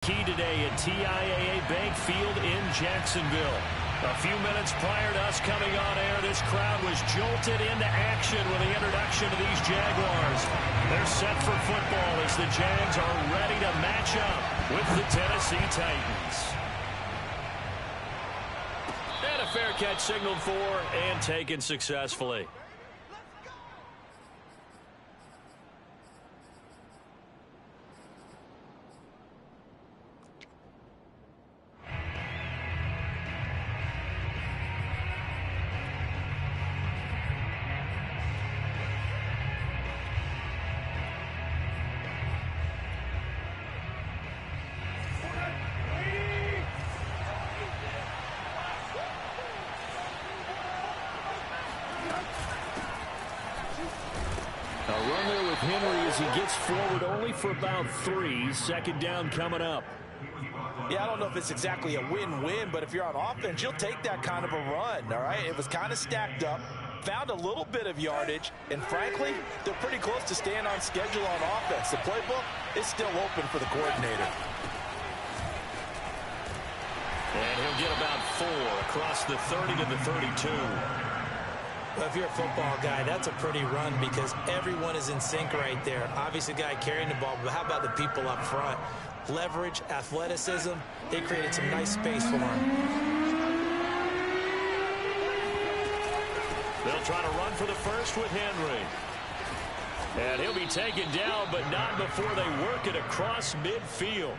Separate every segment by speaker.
Speaker 1: Key today at TIAA Bank Field in Jacksonville. A few minutes prior to us coming on air, this crowd was jolted into action with the introduction of these Jaguars. They're set for football as the Jags are ready to match up with the Tennessee Titans. And a fair catch signaled for and taken successfully.
Speaker 2: Henry as he gets forward only for about 3. Second down coming up.
Speaker 3: Yeah, I don't know if it's exactly a win-win, but if you're on offense, you'll take that kind of a run, all right? It was kind of stacked up, found a little bit of yardage, and frankly, they're pretty close to staying on schedule on offense. The playbook is still open for the coordinator.
Speaker 1: And he'll get about 4 across the 30 to the 32.
Speaker 4: Well, if you're a football guy, that's a pretty run because everyone is in sync right there. Obviously, the guy carrying the ball, but how about the people up front? Leverage, athleticism, they created some nice space for him.
Speaker 1: They'll try to run for the first with Henry. And he'll be taken down, but not before they work it across midfield.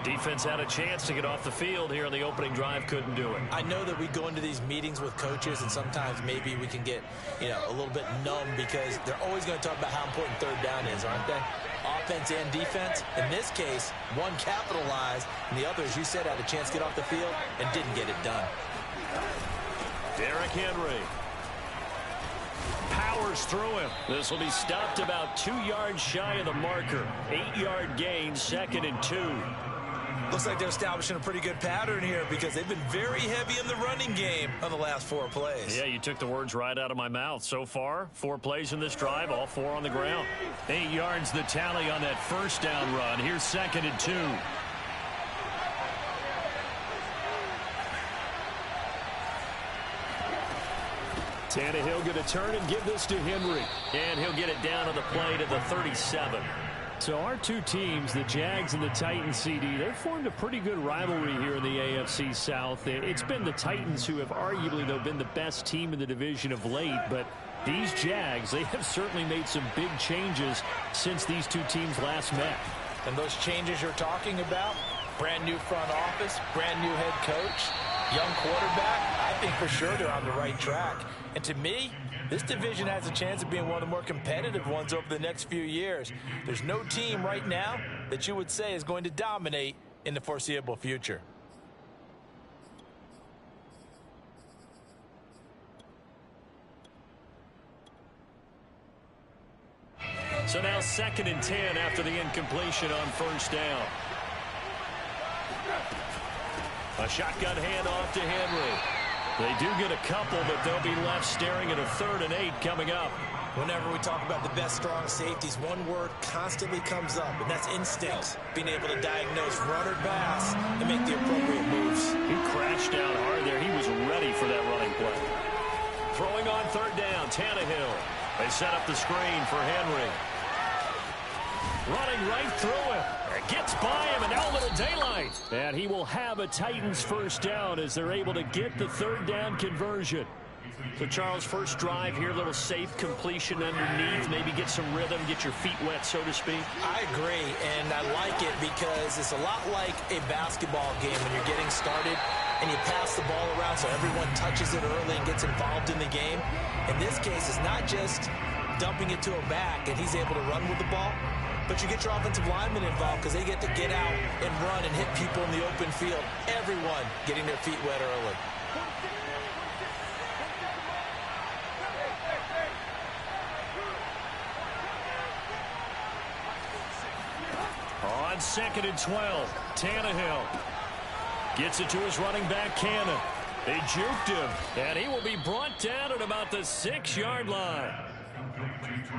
Speaker 1: Defense had a chance to get off the field here in the opening drive, couldn't do it.
Speaker 4: I know that we go into these meetings with coaches, and sometimes maybe we can get, a little bit numb because they're always going to talk about how important third down is, aren't they? Offense and defense. In this case, one capitalized, and the other, as you said, had a chance to get off the field and didn't get it done.
Speaker 1: Derrick Henry powers through him. This will be stopped about 2 yards shy of the marker. 8-yard gain, 2nd and 2.
Speaker 4: Looks like they're establishing a pretty good pattern here because they've been very heavy in the running game on the last 4 plays.
Speaker 1: Yeah, you took the words right out of my mouth. So far, 4 plays in this drive, all 4 on the ground. 8 yards the tally on that first down run. Here's 2nd and 2. Tannehill going to turn and give this to Henry. And he'll get it down to the play to the 37. So our two teams, the Jags and the Titans, CD, they've formed a pretty good rivalry here in the AFC South. It's been the Titans who have arguably, though, been the best team in the division of late. But these Jags, they have certainly made some big changes since these two teams last met.
Speaker 3: And those changes you're talking about, brand new front office, brand new head coach, young quarterback, I think for sure they're on the right track. And to me, this division has a chance of being one of the more competitive ones over the next few years. There's no team right now that you would say is going to dominate in the foreseeable future.
Speaker 1: So now 2nd and 10 after the incompletion on first down. A shotgun handoff to Henry. They do get a couple, but they'll be left staring at a 3rd and 8 coming up.
Speaker 4: Whenever we talk about the best strong safeties, one word constantly comes up, and that's instincts. Being able to diagnose run or pass and make the appropriate moves.
Speaker 1: He crashed down hard there. He was ready for that running play. Throwing on 3rd down, Tannehill. They set up the screen for Henry. Running right through him. Gets by him, and now a little daylight. And he will have a Titans first down as they're able to get the 3rd down conversion. So, Charles, first drive here, a little safe completion underneath, maybe get some rhythm, get your feet wet, so to speak.
Speaker 4: I agree, and I like it because it's a lot like a basketball game when you're getting started and you pass the ball around so everyone touches it early and gets involved in the game. In this case, it's not just dumping it to a back and he's able to run with the ball, but you get your offensive linemen involved because they get to get out and run and hit people in the open field. Everyone getting their feet wet early.
Speaker 1: On 2nd and 12, Tannehill gets it to his running back, Cannon. They juked him, and he will be brought down at about the 6-yard line.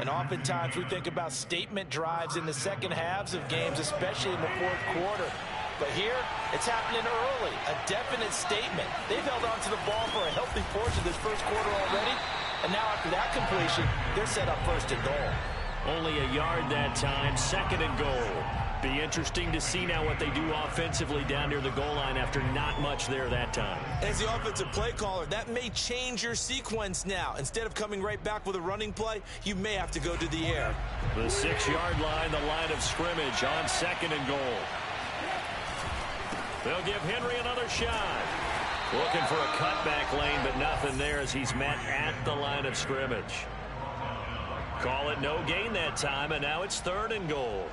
Speaker 3: And oftentimes we think about statement drives in the second halves of games, especially in the fourth quarter. But here, it's happening early, a definite statement. They've held on to the ball for a healthy portion of this first quarter already, and now after that completion, they're set up first and goal.
Speaker 1: Only a yard that time, second and goal. Be interesting to see now what they do offensively down near the goal line after not much there that time.
Speaker 4: As the offensive play caller, that may change your sequence now. Instead of coming right back with a running play, you may have to go to the air.
Speaker 1: The 6-yard line, the line of scrimmage on second and goal. They'll give Henry another shot. Looking for a cutback lane, but nothing there as he's met at the line of scrimmage. Call it no gain that time, and now it's third and goal.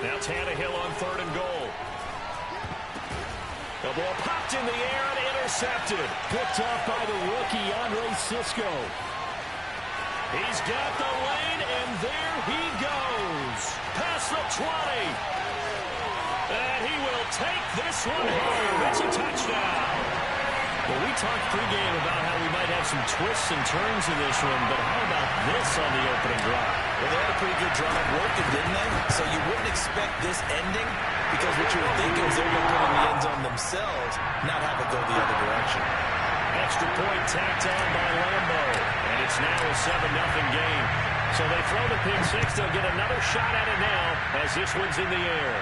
Speaker 1: Now Tannehill on third and goal. The ball popped in the air and intercepted.
Speaker 2: Picked off by the rookie, Andre Cisco.
Speaker 1: He's got the lane, and there he goes. Past the 20. And he will take this one home. It's a touchdown. Well, we talked pregame about how we might have some twists and turns in this one, but how about this on the opening drive?
Speaker 4: Well, they had a pretty good drive working, didn't they? So you wouldn't expect this ending, because what you were thinking is they were going to put in the end zone themselves, not have it go the other direction.
Speaker 1: Extra point tacked on by Lambo, and it's now a 7-0 game. So they throw the pick six. They'll get another shot at it now as this one's in the air.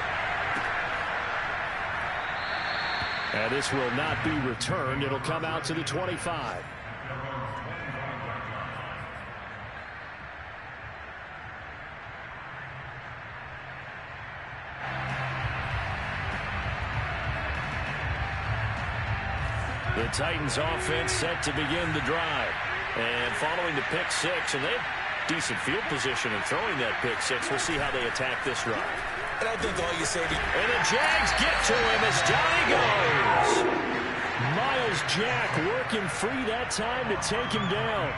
Speaker 1: And this will not be returned. It'll come out to the 25. The Titans offense set to begin the drive. And following the pick six, and they have decent field position in throwing that pick six. We'll see how they attack this drive.
Speaker 4: And I think all you say to...
Speaker 1: And the Jags get to him as down he goes.
Speaker 2: Miles Jack working free that time to take him down.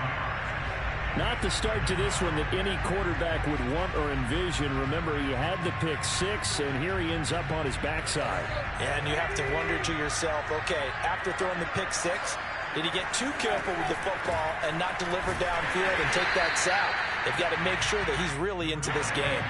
Speaker 2: Not the start to this one that any quarterback would want or envision. Remember, he had the pick six, and here he ends up on his backside.
Speaker 3: And you have to wonder to yourself, okay, after throwing the pick six, did he get too careful with the football and not deliver downfield and take that sack? They've got to make sure that he's really into this game.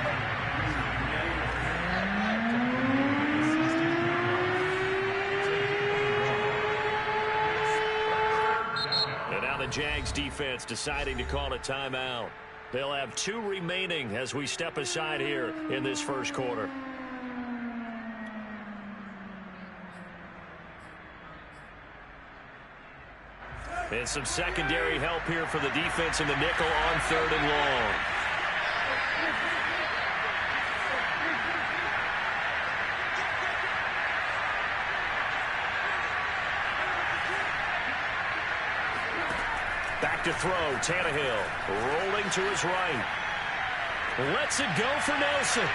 Speaker 1: Jags defense deciding to call a timeout. They'll have 2 remaining as we step aside here in this first quarter. And some secondary help here for the defense in the nickel on third and long. Back to throw, Tannehill rolling to his right. Lets it go for Nelson.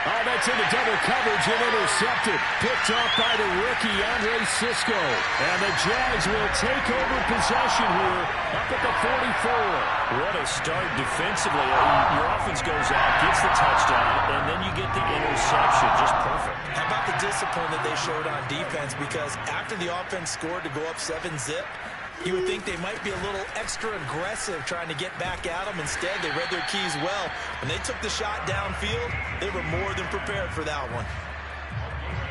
Speaker 2: Oh, that's into double coverage and intercepted. Picked off by the rookie, Andre Cisco. And the Jags will take over possession here up at the 44.
Speaker 1: What a start defensively. Your offense goes out, gets the touchdown, and then you get the interception. Just perfect.
Speaker 4: How about the discipline that they showed on defense? Because after the offense scored to go up 7-zip, you would think they might be a little extra aggressive trying to get back at them. Instead, they read their keys well. When they took the shot downfield, they were more than prepared for that one.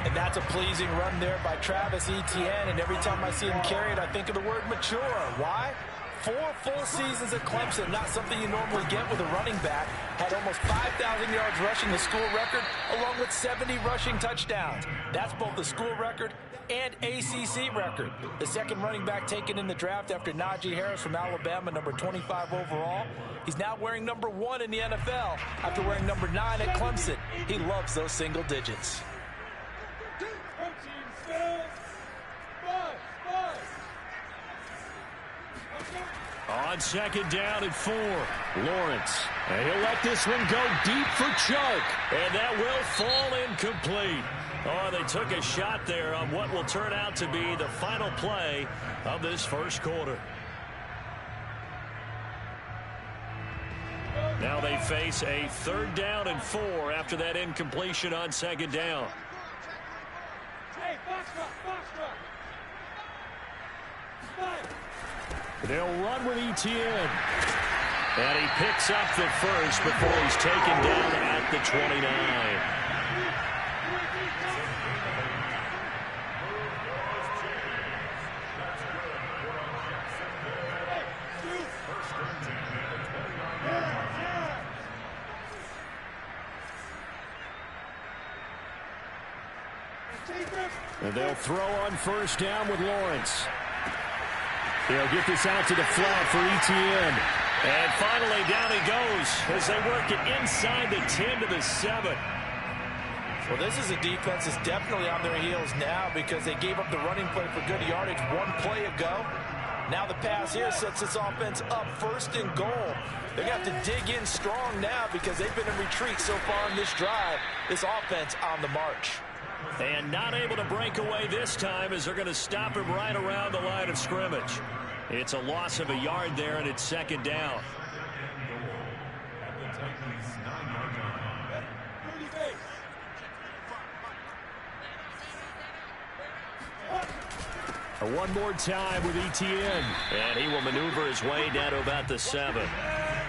Speaker 3: And that's a pleasing run there by Travis Etienne. And every time I see him carry it, I think of the word mature. Why? 4 full seasons at Clemson, not something you normally get with a running back. Had almost 5,000 yards rushing, the school record, along with 70 rushing touchdowns. That's both the school record and ACC record. The second running back taken in the draft after Najee Harris from Alabama, number 25 overall. He's now wearing number 1 in the NFL after wearing number 9 at Clemson. He loves those single digits.
Speaker 1: On second down and 4, Lawrence. And he'll let this one go deep for Chuck. And that will fall incomplete. Oh, they took a shot there on what will turn out to be the final play of this first quarter. Now they face a 3rd down and 4 after that incompletion on 2nd down. They'll run with Etienne. And he picks up the first before he's taken down at the 29. And they'll throw on 1st down with Lawrence. They'll get this out to the flat for Etienne. And finally down he goes as they work it inside the 10 to the 7.
Speaker 3: Well, this is a defense that's definitely on their heels now because they gave up the running play for good yardage 1 play ago. Now the pass here sets this offense up 1st and goal. They're going to have to dig in strong now because they've been in retreat so far in this drive. This offense on the march.
Speaker 1: And not able to break away this time as they're going to stop him right around the line of scrimmage. It's a loss of a yard there, and it's 2nd down. One more time with Etienne. And he will maneuver his way down to about the 7.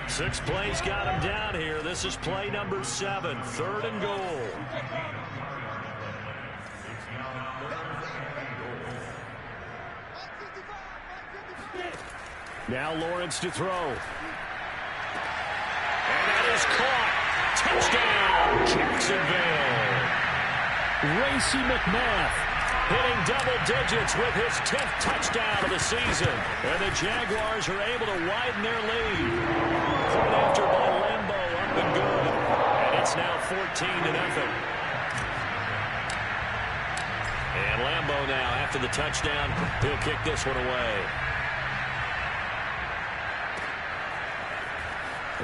Speaker 1: 6 plays got him down here. This is play number 7, 3rd and goal. Now Lawrence to throw. And that is caught. Touchdown, Jacksonville. Racey McMath hitting double digits with his 10th touchdown of the season. And the Jaguars are able to widen their lead. Point after by Lambo, up and good. And it's now 14-0. And Lambo now, after the touchdown, he'll kick this one away.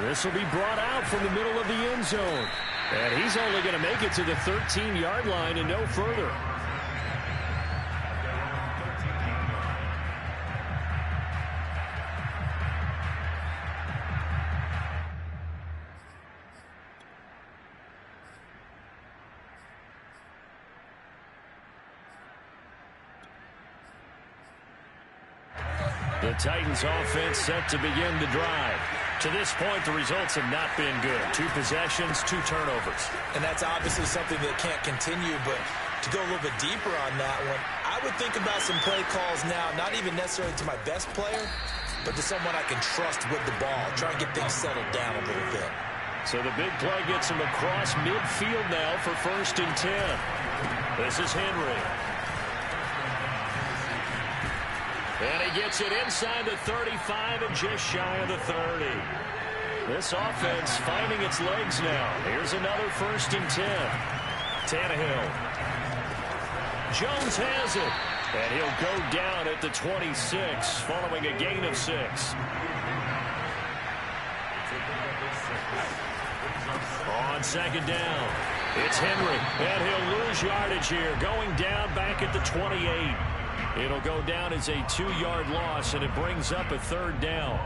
Speaker 1: This will be brought out from the middle of the end zone. And he's only going to make it to the 13-yard line and no further. The Titans offense set to begin the drive. To this point, the results have not been good. 2 possessions, 2 turnovers.
Speaker 3: And that's obviously something that can't continue, but to go a little bit deeper on that one, I would think about some play calls now, not even necessarily to my best player, but to someone I can trust with the ball. Try and get things settled down a little bit.
Speaker 1: So the big play gets him across midfield now for 1st and 10. This is Henry. And he gets it inside the 35 and just shy of the 30. This offense finding its legs now. Here's another 1st and 10. Tannehill. Jones has it. And he'll go down at the 26 following a gain of 6. On 2nd down, it's Henry. And he'll lose yardage here, going down back at the 28. It'll go down as a 2-yard loss, and it brings up a 3rd down.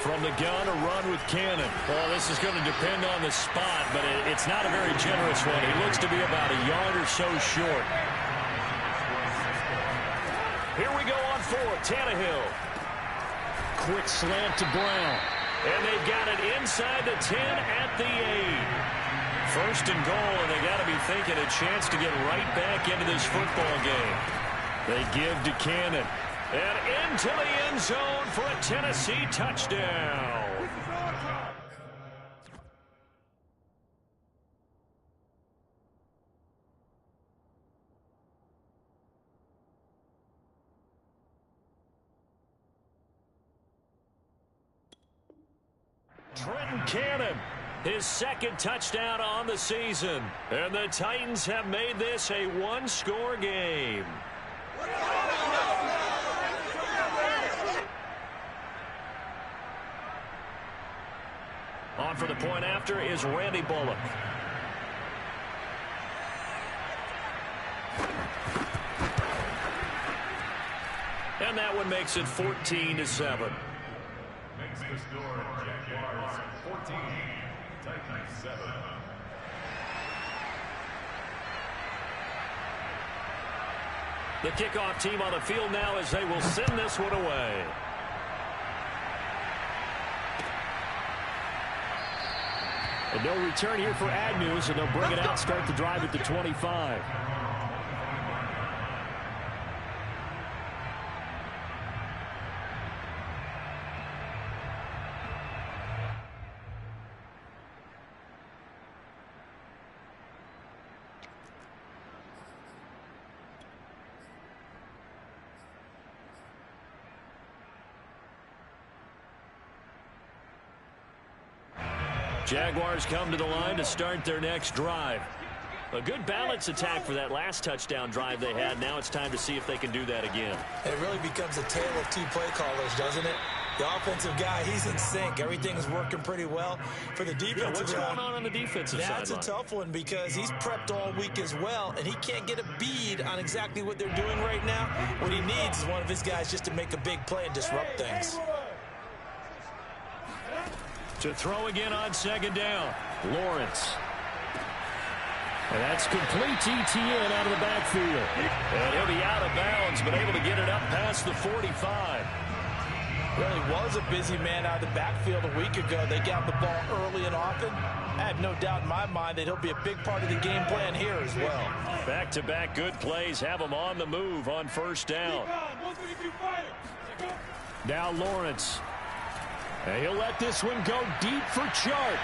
Speaker 1: From the gun, a run with Cannon. Well, this is going to depend on the spot, but it's not a very generous one. He looks to be about a yard or so short. Here we go on 4, Tannehill. Quick slant to Brown. And they've got it inside the 10 at the 8. 1st and goal, and they got to be thinking a chance to get right back into this football game. They give to Cannon. And into the end zone for a Tennessee touchdown. Trenton Cannon, his 2nd touchdown on the season. And the Titans have made this a 1-score game. On for the point after is Randy Bullock. And that one makes it 14-7.
Speaker 5: Makes the score Jaguars 14, Titans 7.
Speaker 1: The kickoff team on the field now as they will send this one away.
Speaker 2: And no return here for Agnew, so they'll bring it out, start the drive at the 25.
Speaker 1: Jaguars come to the line to start their next drive. A good balance attack for that last touchdown drive they had. Now it's time to see if they can do that again.
Speaker 4: It really becomes a tale of two play callers, doesn't it? The offensive guy, he's in sync. Everything's working pretty well. For the defensive
Speaker 1: what's
Speaker 4: guy,
Speaker 1: going on the defensive side?
Speaker 4: that's a tough one because he's prepped all week as well, and he can't get a bead on exactly what they're doing right now. What he needs is one of his guys just to make a big play and disrupt things.
Speaker 1: To throw again on second down.
Speaker 2: Lawrence. And that's complete to Etienne out of the backfield.
Speaker 1: And he'll be out of bounds, but able to get it up past the 45.
Speaker 3: Really was a busy man out of the backfield a week ago. They got the ball early and often. I have no doubt in my mind that he'll be a big part of the game plan here as well.
Speaker 1: Back-to-back good plays have him on the move on first down.
Speaker 2: Now Lawrence. And he'll let this one go deep for Chark.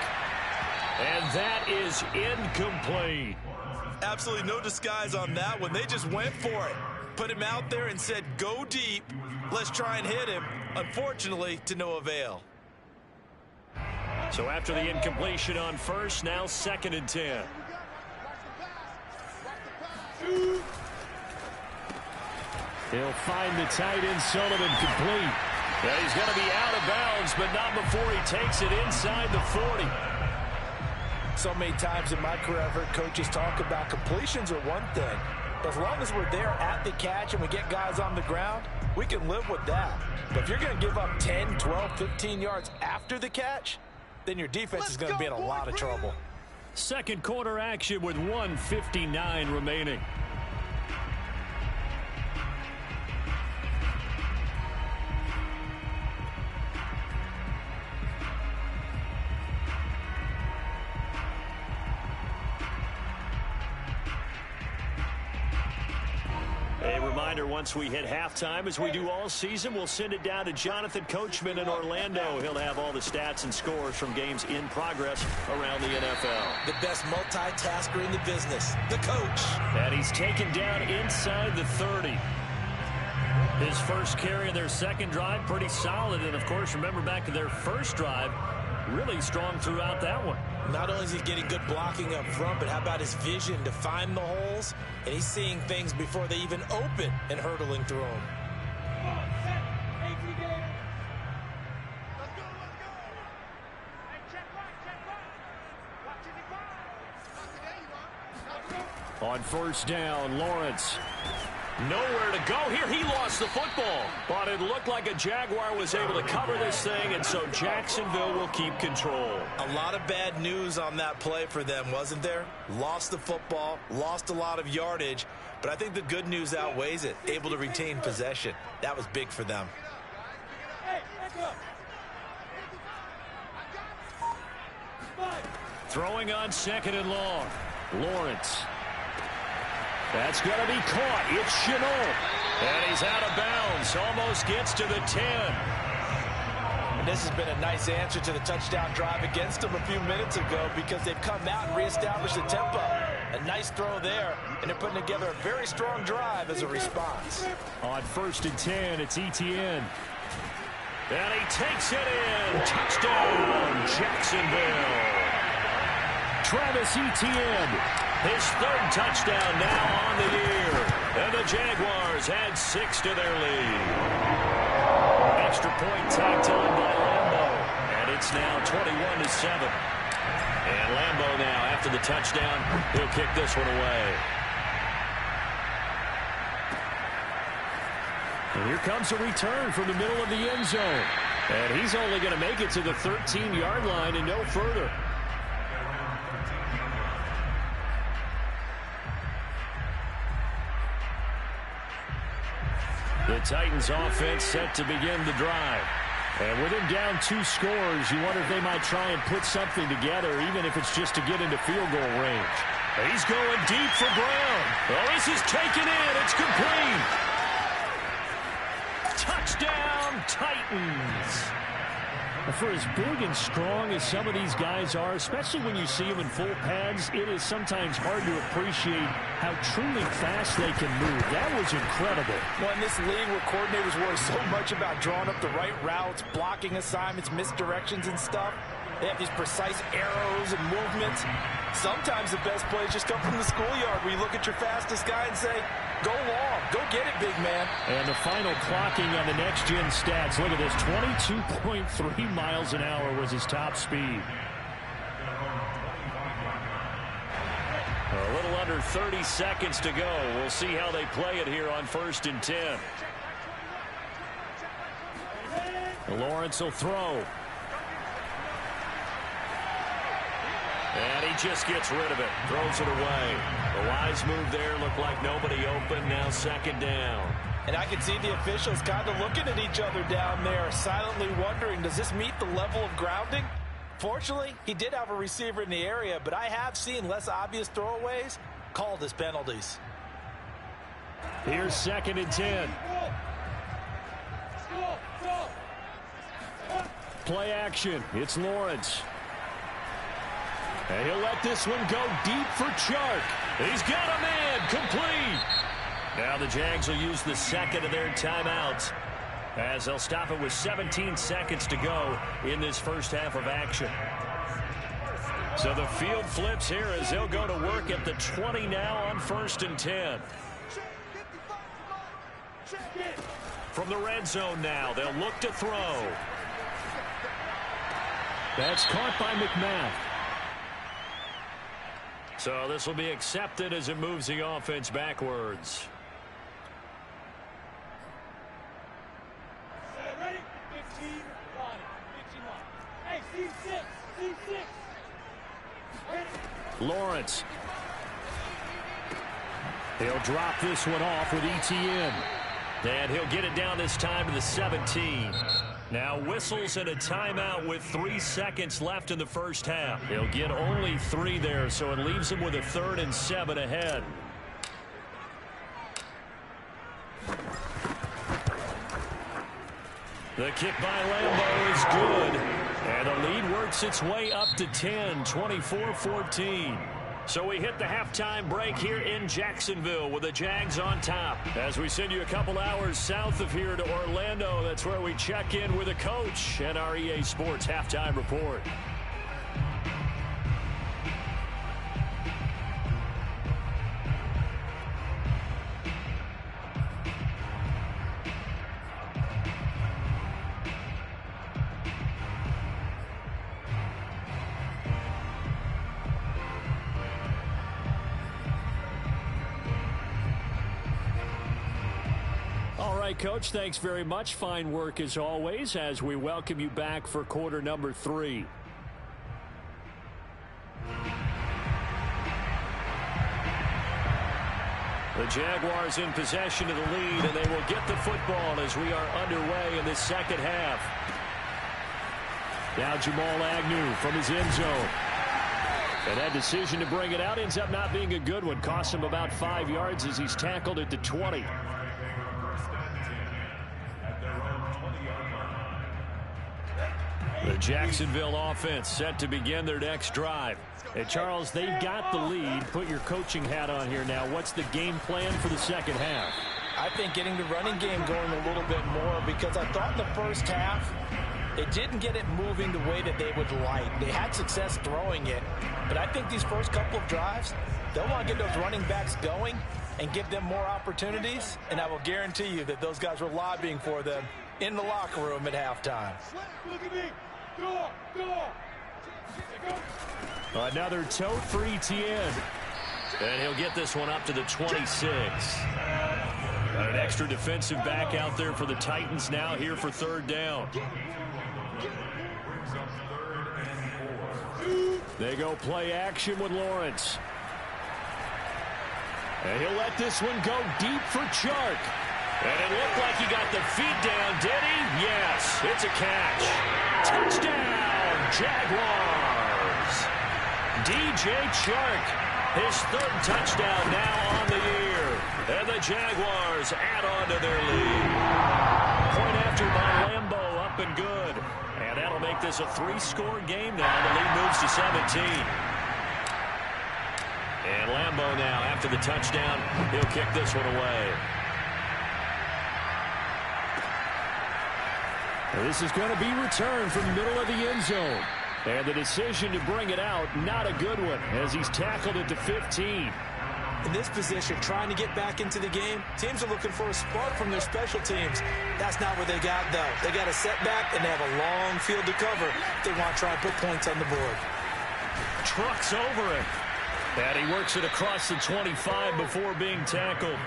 Speaker 1: And that is incomplete.
Speaker 4: Absolutely no disguise on that one. They just went for it. Put him out there and said, go deep. Let's try and hit him. Unfortunately, to no avail.
Speaker 1: So after the incompletion on first, now 2nd and 10.
Speaker 2: He'll find the tight end Sullivan complete.
Speaker 1: Yeah, he's going to be out of bounds, but not before he takes it inside the 40.
Speaker 3: So many times in my career, I've heard coaches talk about completions are one thing. But as long as we're there at the catch and we get guys on the ground, we can live with that. But if you're going to give up 10, 12, 15 yards after the catch, then your defense is going to be in a lot of trouble.
Speaker 2: Second quarter action with 1:59 remaining.
Speaker 1: A reminder, once we hit halftime, as we do all season, we'll send it down to Jonathan Coachman in Orlando. He'll have all the stats and scores from games in progress around the NFL.
Speaker 4: The best multitasker in the business, the coach.
Speaker 1: And he's taken down inside the 30. His first carry of their second drive, pretty solid. And, of course, remember back to their first drive, really strong throughout that one.
Speaker 4: Not only is he getting good blocking up front, but how about his vision to find the holes? And he's seeing things before they even open and hurdling through them.
Speaker 2: On first down, Lawrence.
Speaker 1: Nowhere to go here. He lost the football. But it looked like a Jaguar was able to cover this thing, and so Jacksonville will keep control.
Speaker 4: A lot of bad news on that play for them, wasn't there? Lost the football, lost a lot of yardage, but I think the good news outweighs it. Able to retain possession. That was big for them.
Speaker 2: Throwing on second and long. Lawrence. That's going to be caught. It's Shenault.
Speaker 1: And he's out of bounds. Almost gets to the 10.
Speaker 3: And this has been a nice answer to the touchdown drive against them a few minutes ago because they've come out and reestablished the tempo. A nice throw there, and they're putting together a very strong drive as a response.
Speaker 2: On first and 10, it's Etienne.
Speaker 1: And he takes it in. Touchdown, Jacksonville.
Speaker 2: Travis Etienne.
Speaker 1: His third touchdown now on the year. And the Jaguars add 6 to their lead. Extra point tacked on by Lambo. And It's now 21-7. And Lambeau now, after the touchdown, he'll kick this one away.
Speaker 2: And here comes a return from the middle of the end zone. And he's only going to make it to the 13-yard line and no further. The Titans offense set to begin the drive. And with him down 2 scores, you wonder if they might try and put something together, even if it's just to get into field goal range. He's going deep for Brown. Oh, this is taken in. It's complete. Touchdown, Titans. For as big and strong as some of these guys are, especially when you see them in full pads, it is sometimes hard to appreciate how truly fast they can move. That was incredible.
Speaker 3: Well, in this league where coordinators worry so much about drawing up the right routes, blocking assignments, misdirections and stuff, they have these precise arrows and movements. Sometimes the best plays just come from the schoolyard where you look at your fastest guy and say, go long, go get it, big man.
Speaker 2: And the final clocking on the next-gen stats. Look at this, 22.3 miles an hour was his top speed.
Speaker 1: A little under 30 seconds to go. We'll see how they play it here on 1st and 10.
Speaker 2: Lawrence will throw.
Speaker 1: And he just gets rid of it. Throws it away. A wise move there. Looked like nobody open. Now 2nd down.
Speaker 3: And I can see the officials kind of looking at each other down there, silently wondering, does this meet the level of grounding? Fortunately, he did have a receiver in the area, but I have seen less obvious throwaways called as penalties.
Speaker 2: Here's 2nd and 10. Play action. It's Lawrence. And he'll let this one go deep for Chark. He's got a man. Complete.
Speaker 1: Now the Jags will use the 2nd of their timeouts as they'll stop it with 17 seconds to go in this first half of action. So the field flips here as they'll go to work at the 20 now on 1st and 10. From the red zone now, they'll look to throw.
Speaker 2: That's caught by McMath.
Speaker 1: So this will be accepted as it moves the offense backwards.
Speaker 6: Ready? 15, line. 15 line. Hey, C6, C6. Ready?
Speaker 2: Lawrence. He'll drop this one off with ETN.
Speaker 1: And he'll get it down this time to the 17. Now whistles and a timeout with 3 seconds left in the first half. He'll get only 3 there, so it leaves him with a 3rd and 7 ahead. The kick by Lambeau is good. And the lead works its way up to 10, 24-14. So we hit the halftime break here in Jacksonville with the Jags on top. As we send you a couple hours south of here to Orlando, that's where we check in with the coach and our EA Sports halftime report.
Speaker 2: Coach, thanks very much. Fine work as always as we welcome you back for quarter number 3.
Speaker 1: The Jaguars in possession of the lead, and they will get the football as we are underway in this second half.
Speaker 2: Now Jamal Agnew from his end zone. And that decision to bring it out ends up not being a good one. Costs him about 5 yards as he's tackled at the 20.
Speaker 1: The Jacksonville offense set to begin their next drive.
Speaker 2: Hey, Charles, they've got the lead. Put your coaching hat on here now. What's the game plan for the second half?
Speaker 3: I think getting the running game going a little bit more, because I thought in the first half they didn't get it moving the way that they would like. They had success throwing it, but I think these first couple of drives, they'll want to get those running backs going and give them more opportunities, and I will guarantee you that those guys were lobbying for them in the locker room at halftime.
Speaker 6: Look at me.
Speaker 1: Another tote for Etienne. And he'll get this one up to the 26. Got an extra defensive back out there for the Titans now here for third down. They go play action with Lawrence. And he'll let this one go deep for Chark. And it looked like he got the feet down, did he? Yes, it's a catch. Touchdown, Jaguars. DJ Chark, his third touchdown now on the year. And the Jaguars add on to their lead. Point after by Lambeau, up and good. And that'll make this a three-score game now. The lead moves to 17. And Lambeau now, after the touchdown, he'll kick this one away. This is going to be returned from the middle of the end zone. And the decision to bring it out, not a good one, as he's tackled at the 15.
Speaker 4: In this position, trying to get back into the game, teams are looking for a spark from their special teams. That's not what they got, though. They got a setback, and they have a long field to cover if they want to try and put points on the board.
Speaker 1: Trucks over it. And he works it across the 25 before being tackled.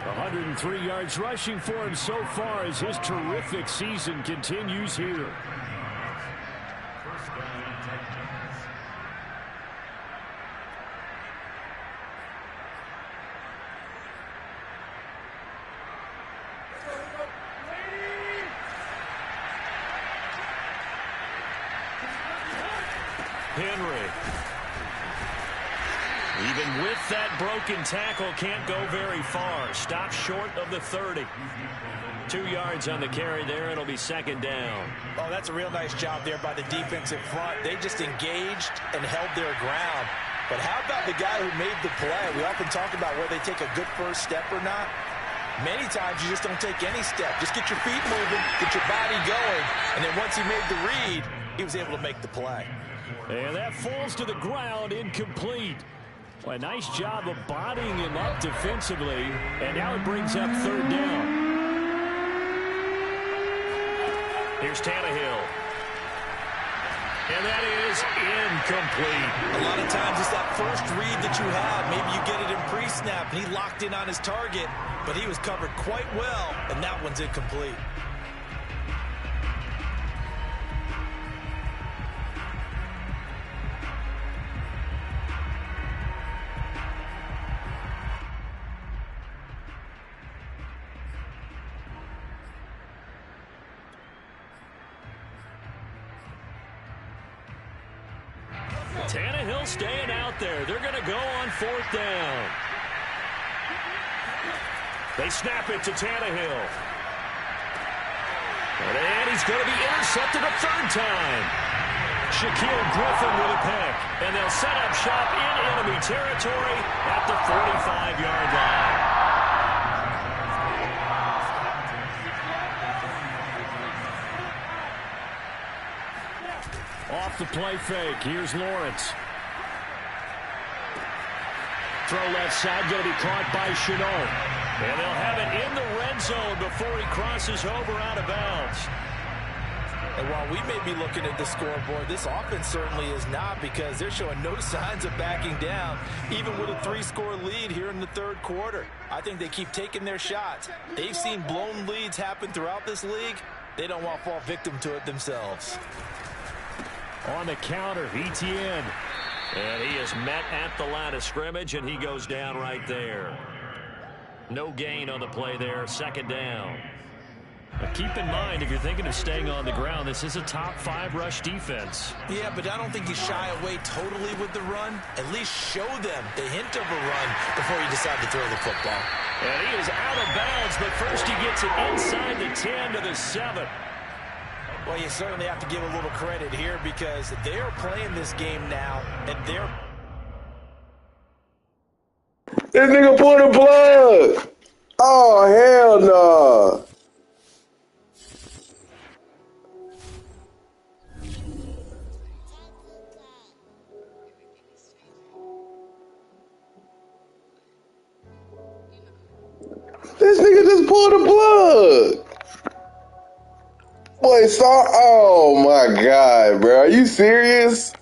Speaker 1: 103 yards rushing for him so far as his terrific season continues here. Henry. Even with that broken tackle, can't go very far. Stops short of the 30. 2 yards on the carry there. It'll be second down.
Speaker 3: Oh, that's a real nice job there by the defensive front. They just engaged and held their ground. But how about the guy who made the play? We often talk about whether they take a good first step or not. Many times you just don't take any step. Just get your feet moving, get your body going, and then once he made the read, he was able to make the play.
Speaker 1: And that falls to the ground, incomplete. Well, a nice job of bodying him up defensively, and now it brings up third down. Here's Tannehill. And that is incomplete.
Speaker 4: A lot of times it's that first read that you have. Maybe you get it in pre-snap, and he locked in on his target, but he was covered quite well, and that one's incomplete.
Speaker 1: Tannehill staying out there. They're going to go on fourth down. They snap it to Tannehill. And he's going to be intercepted a third time. Shaquille Griffin with a pick. And they'll set up shop in enemy territory at the 45-yard line. Off the play fake. Here's Lawrence. Throw left side, going to be caught by Shenault. And they'll have it in the red zone before he crosses over out of bounds.
Speaker 3: And while we may be looking at the scoreboard, this offense certainly is not, because they're showing no signs of backing down, even with a 3-score lead here in the third quarter. I think they keep taking their shots. They've seen blown leads happen throughout this league. They don't want to fall victim to it themselves.
Speaker 1: On the counter, Etienne. And he is met at the line of scrimmage, and he goes down right there. No gain on the play there, second down. But keep in mind, if you're thinking of staying on the ground, this is a top-5 rush defense.
Speaker 4: Yeah, but I don't think you shy away totally with the run. At least show them the hint of a run before you decide to throw the football.
Speaker 1: And he is out of bounds, but first he gets it inside the 10 to the 7.
Speaker 3: Well, you certainly have to give a little credit here, because they're playing this game now, and they're...
Speaker 7: This nigga pulled the plug. Oh, hell no. This nigga just pulled the plug. Boy, oh my God, bro. Are you serious?